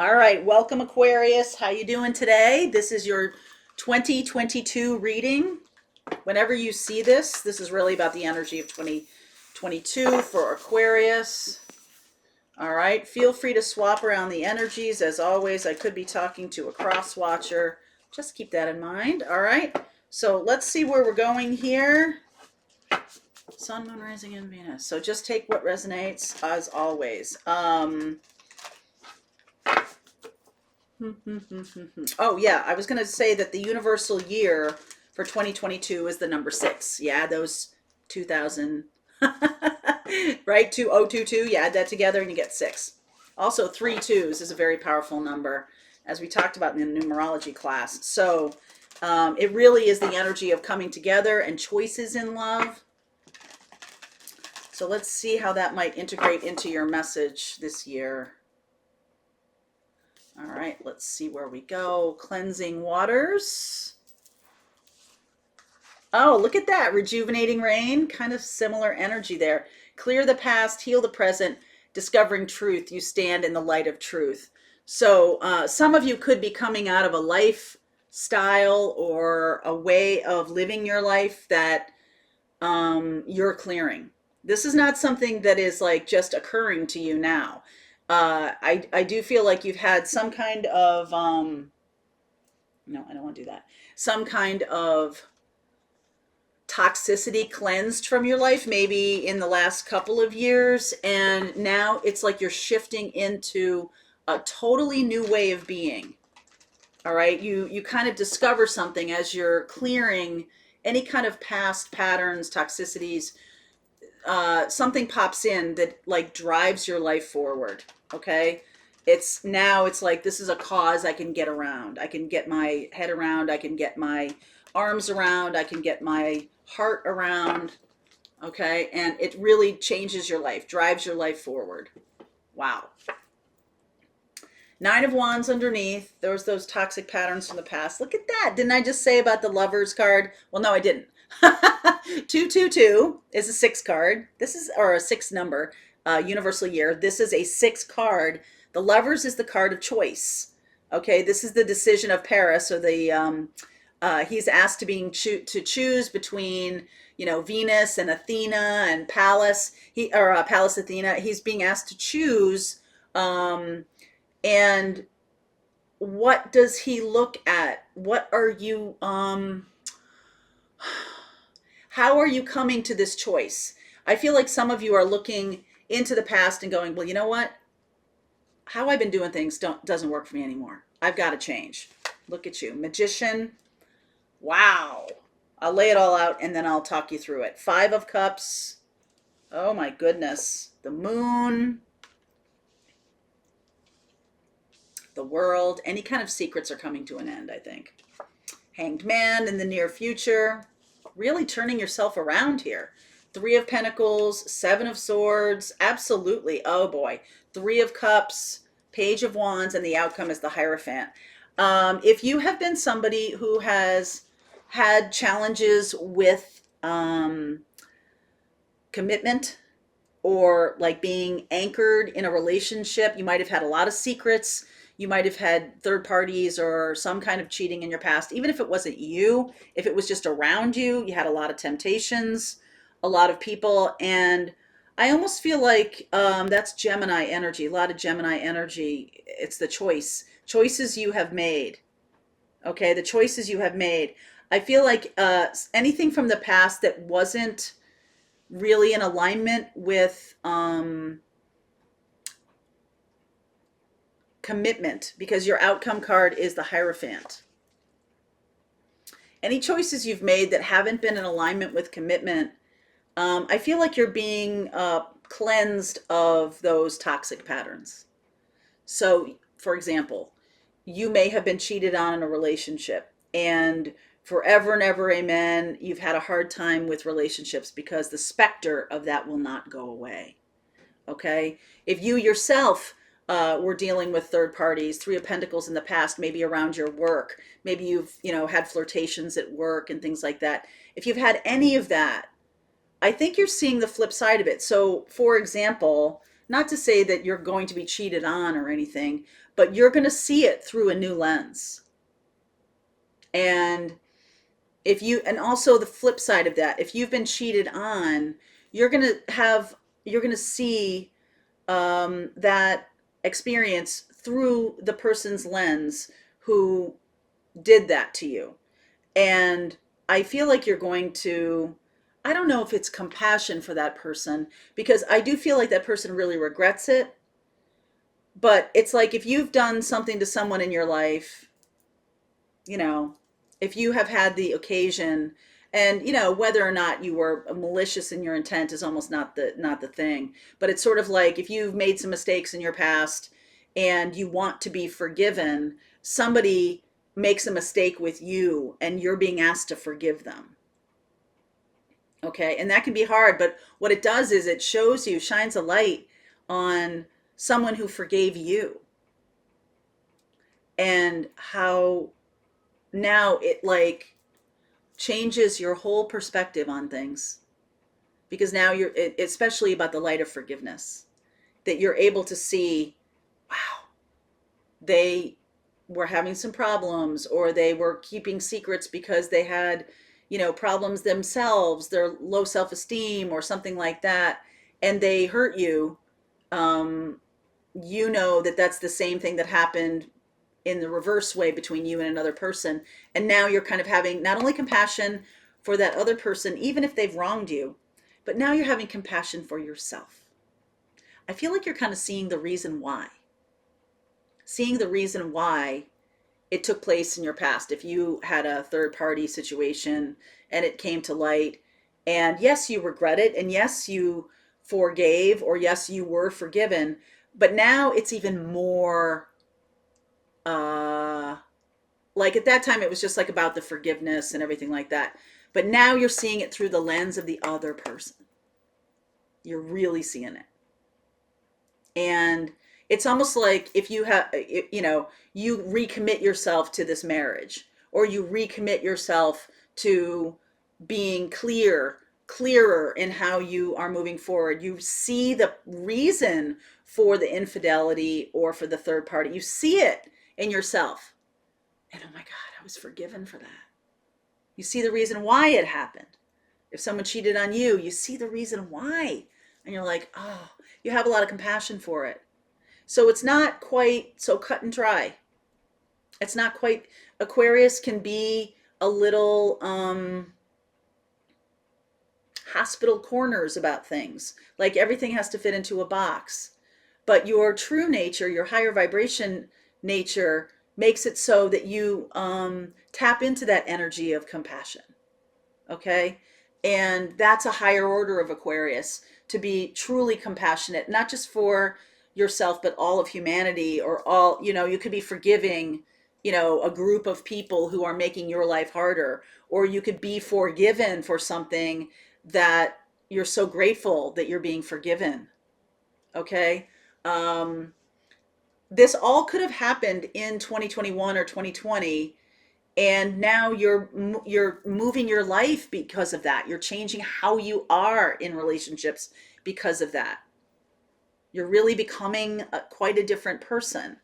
All right, welcome Aquarius. How you doing today? This is your 2022 reading. Whenever you see this, this is really about the energy of 2022 for Aquarius. All right, feel free to swap around the energies. As always, I could be talking to a cross watcher. Just keep that in mind. All right, so let's see where we're going here. Sun, Moon, Rising, and Venus. So just take what resonates as always. Oh yeah, I was going to say that the universal year for 2022 is the number 6. You add those 2000, right? 2022, you add that together and you get 6. Also, 3 2s is a very powerful number, as we talked about in the numerology class. So it really is the energy of coming together and choices in love. So let's see how that might integrate into your message this year. All right, let's see where we go. Cleansing waters. Oh, look at that. Rejuvenating rain. Kind of similar energy there. Clear the past, heal the present, discovering truth. You stand in the light of truth. So some of you could be coming out of a lifestyle or a way of living your life that you're clearing. This is not something that is like just occurring to you now. I do feel like you've had some kind of, no, I don't want to do that. Some kind of toxicity cleansed from your life, maybe in the last couple of years. And now it's like you're shifting into a totally new way of being. All right. You kind of discover something as you're clearing any kind of past patterns, toxicities. Something pops in that like drives your life forward. Okay. It's like, this is a cause I can get around. I can get my head around. I can get my arms around. I can get my heart around. Okay. And it really changes your life, drives your life forward. Wow. 9 of Wands underneath. There's those toxic patterns from the past. Look at that. Didn't I just say about the Lovers card? Well, no, I didn't. 222 is a 6 card. This is, or a 6 number, universal year. This is a 6 card. The Lovers is the card of choice. Okay, this is the decision of Paris, or the he's asked to choose between, Venus and Athena and Pallas. Pallas Athena. He's being asked to choose, and what does he look at? What are you How are you coming to this choice? I feel like some of you are looking into the past and going, well, you know what? How I've been doing things doesn't work for me anymore. I've got to change. Look at you. Magician. Wow. I'll lay it all out and then I'll talk you through it. 5 of Cups. Oh my goodness. The Moon. The World. Any kind of secrets are coming to an end, I think. Hanged Man in the near future. Really turning yourself around here. 3 of Pentacles, 7 of Swords, absolutely. Oh boy. 3 of Cups, Page of Wands, and the outcome is the Hierophant. If you have been somebody who has had challenges with commitment, or like being anchored in a relationship, you might have had a lot of secrets. You might have had third parties or some kind of cheating in your past. Even if it wasn't you, if it was just around you, you had a lot of temptations, a lot of people. And I almost feel like that's Gemini energy, a lot of Gemini energy. It's the choices you have made. Okay, the choices you have made. I feel like anything from the past that wasn't really in alignment with commitment, because your outcome card is the Hierophant. Any choices you've made that haven't been in alignment with commitment, I feel like you're being cleansed of those toxic patterns. So, for example, you may have been cheated on in a relationship, and forever and ever, amen, you've had a hard time with relationships because the specter of that will not go away. Okay? If you yourself were dealing with third parties, 3 of Pentacles in the past, maybe around your work, maybe you've had flirtations at work and things like that. If you've had any of that, I think you're seeing the flip side of it. So, for example, not to say that you're going to be cheated on or anything, but you're going to see it through a new lens. And if you, and also the flip side of that, if you've been cheated on, you're going to have, you're going to see that experience through the person's lens who did that to you. And I feel like you're going to, I don't know if it's compassion for that person, because I do feel like that person really regrets it. But it's like if you've done something to someone in your life, you know, if you have had the occasion, and whether or not you were malicious in your intent is almost not the thing, but it's sort of like if you've made some mistakes in your past and you want to be forgiven, somebody makes a mistake with you and you're being asked to forgive them. Okay, and that can be hard, but what it does is it shows you, shines a light on someone who forgave you, and how now it like changes your whole perspective on things, because now you're, especially about the light of forgiveness, that you're able to see, wow, they were having some problems, or they were keeping secrets because they had, problems themselves, their low self-esteem or something like that, and they hurt you. Um, that that's the same thing that happened in the reverse way between you and another person. And now you're kind of having not only compassion for that other person, even if they've wronged you, but now you're having compassion for yourself. I feel like you're kind of seeing the reason why it took place in your past. If you had a third party situation and it came to light, and yes, you regret it, and yes, you forgave, or yes, you were forgiven, but now it's even more, uh, like at that time, it was just like about the forgiveness and everything like that. But now you're seeing it through the lens of the other person. You're really seeing it. And it's almost like if you have, you recommit yourself to this marriage, or you recommit yourself to being clearer in how you are moving forward. You see the reason for the infidelity or for the third party. You see it in yourself. And oh my God, I was forgiven for that. You see the reason why it happened. If someone cheated on you, you see the reason why. And you're like, oh, you have a lot of compassion for it. So it's not quite so cut and dry. It's not quite, Aquarius can be a little hospital corners about things. Like everything has to fit into a box. But your true nature, your higher vibration nature, makes it so that you tap into that energy of compassion. Okay? And that's a higher order of Aquarius, to be truly compassionate, not just for yourself, but all of humanity, or all, you could be forgiving, a group of people who are making your life harder, or you could be forgiven for something that you're so grateful that you're being forgiven. Okay? Um, this all could have happened in 2021 or 2020, and now you're moving your life because of that. You're changing how you are in relationships because of that. You're really becoming quite a different person.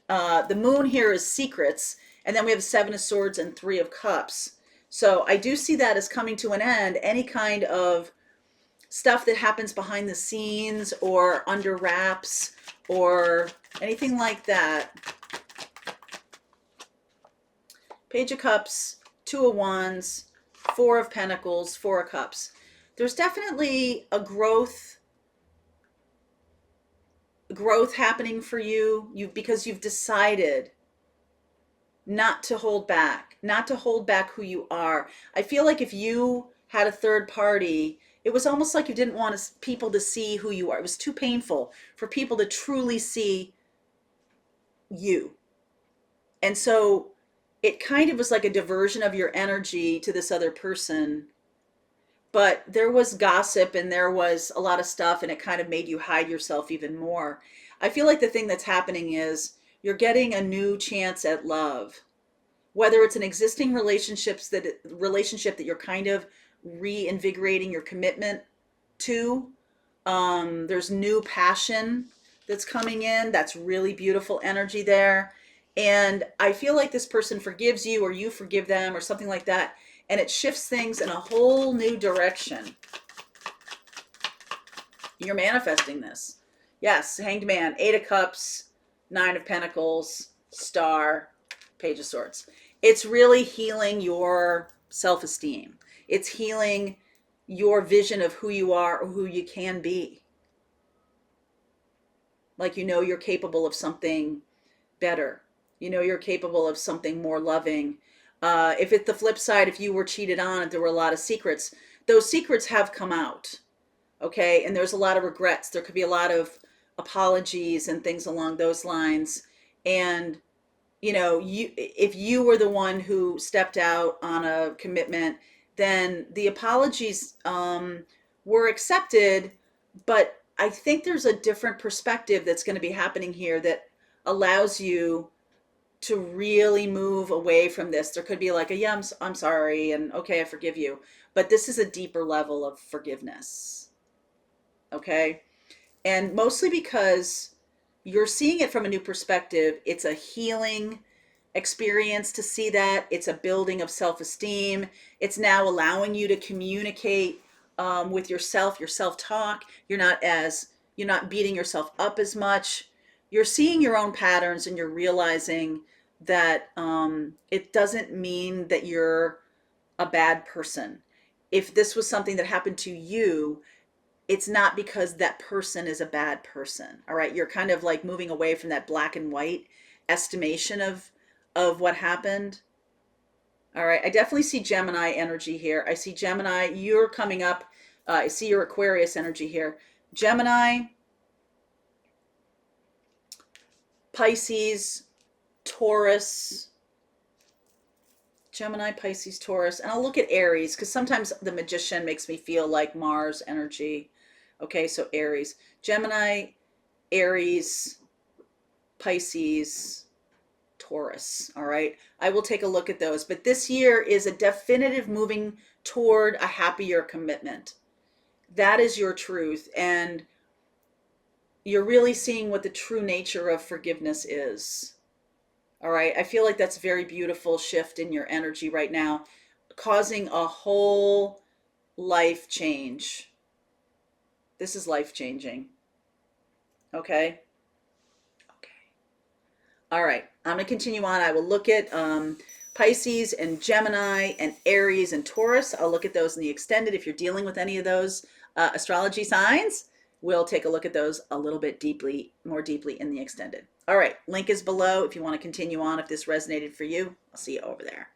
The moon here is secrets, and then we have Seven of Swords and Three of Cups. So I do see that as coming to an end. Any kind of stuff that happens behind the scenes or under wraps or anything like that. Page of Cups, Two of Wands, Four of Pentacles, Four of Cups. There's definitely a growth happening for you, because you've decided not to hold back who you are. I feel like if you had a third party, it was almost like you didn't want people to see who you are. It was too painful for people to truly see you. And so it kind of was like a diversion of your energy to this other person. But there was gossip and there was a lot of stuff, and it kind of made you hide yourself even more. I feel like the thing that's happening is you're getting a new chance at love. Whether it's an existing relationship that you're kind of reinvigorating your commitment to, There's new passion that's coming in. That's really beautiful energy there. And I feel like this person forgives you or you forgive them or something like that. And it shifts things in a whole new direction. You're manifesting this. Yes, Hanged Man, Eight of Cups, Nine of Pentacles, Star, Page of Swords. It's really healing your self-esteem. It's healing your vision of who you are or who you can be. Like, you know, you're capable of something better. You know, you're capable of something more loving. If it's the flip side, if you were cheated on and there were a lot of secrets, those secrets have come out. Okay. And there's a lot of regrets. There could be a lot of apologies and things along those lines. And, you know, if you were the one who stepped out on a commitment, then the apologies were accepted. But I think there's a different perspective that's going to be happening here that allows you to really move away from this. There could be like a, yeah, I'm sorry, and okay, I forgive you. But this is a deeper level of forgiveness. Okay. And mostly because you're seeing it from a new perspective. It's a healing experience to see that. It's a building of self-esteem. It's now allowing you to communicate with yourself, your self-talk. You're not beating yourself up as much. You're seeing your own patterns and you're realizing that it doesn't mean that you're a bad person. If this was something that happened to you, it's not because that person is a bad person. All right. You're kind of like moving away from that black and white estimation of what happened. All right. I definitely see Gemini energy here. I see Gemini, you're coming up. I see your Aquarius energy here. Gemini, Pisces, Taurus, Gemini, Pisces, Taurus. And I'll look at Aries because sometimes the Magician makes me feel like Mars energy. Okay, so Aries, Gemini, Aries, Pisces, Taurus. All right, I will take a look at those. But this year is a definitive moving toward a happier commitment. That is your truth. And you're really seeing what the true nature of forgiveness is. All right, I feel like that's a very beautiful shift in your energy right now, causing a whole life change. This is life changing. Okay. Okay. All right. I'm going to continue on. I will look at Pisces and Gemini and Aries and Taurus. I'll look at those in the extended. If you're dealing with any of those astrology signs, we'll take a look at those a little bit more deeply in the extended. All right. Link is below if you want to continue on. If this resonated for you, I'll see you over there.